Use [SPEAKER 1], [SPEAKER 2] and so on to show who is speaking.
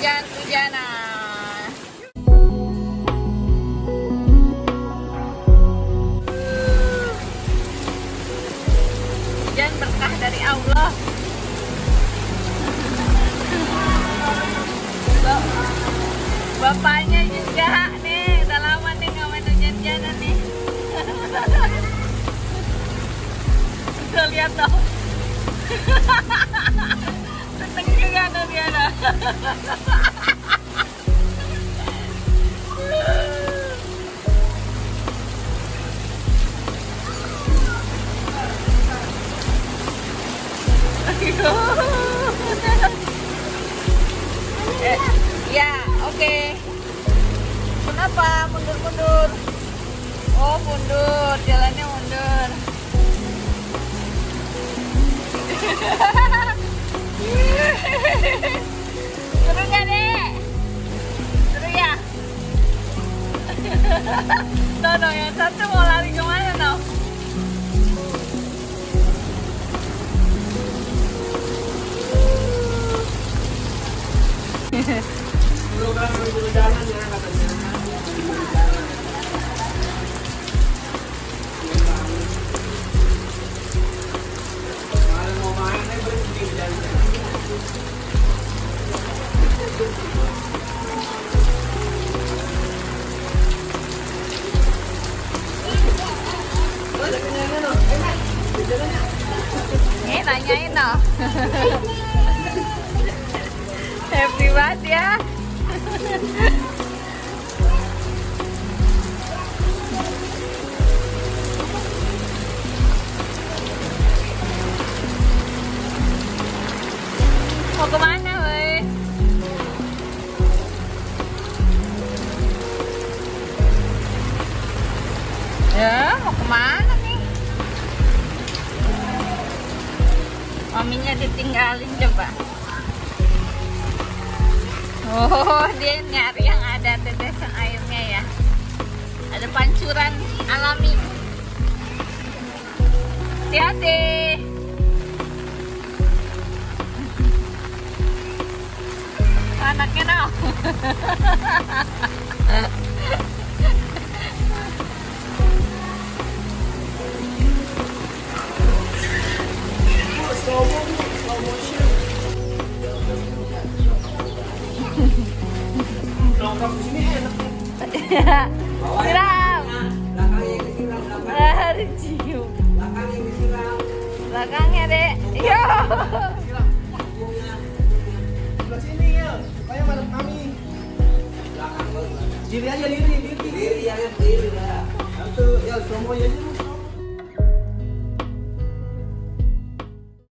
[SPEAKER 1] hujan-hujanan. Hujan berkah dari Allah. Bapaknya juga nih, udah lama nih nggak main hujan-hujanan nih. Tuh lihat dong. Seneng juga tuh dia dah. Ya, oke. Kenapa mundur-mundur? Oh, mundur, jalannya mundur. Seru nggak, Dek? Seru ya? Tuh, yang satu mau lari kemana, no?
[SPEAKER 2] Program jalan ya katanya. Kalau mau main berhenti jalan.
[SPEAKER 1] Tanyain no. Happy banget ya. Mau kemana, woi? Ya, mau kemana nih? Maminya ditinggalin coba. Oh, dia nyari yang ada tetesan airnya ya. Ada pancuran alami. Hati-hati. Anaknya no.
[SPEAKER 2] Nongkrong di sini enak.
[SPEAKER 1] Siram.
[SPEAKER 2] Belakangnya disiram,
[SPEAKER 1] Belakangnya dicium.
[SPEAKER 2] belakangnya disiram.
[SPEAKER 1] Belakangnya, Dek. Yo.
[SPEAKER 2] Siram. Punggungnya. Sebelah sini ya, supaya madep kami. Belakang lo. Diri aja diri. Diri yang diri dah. Itu ya semuanya aja.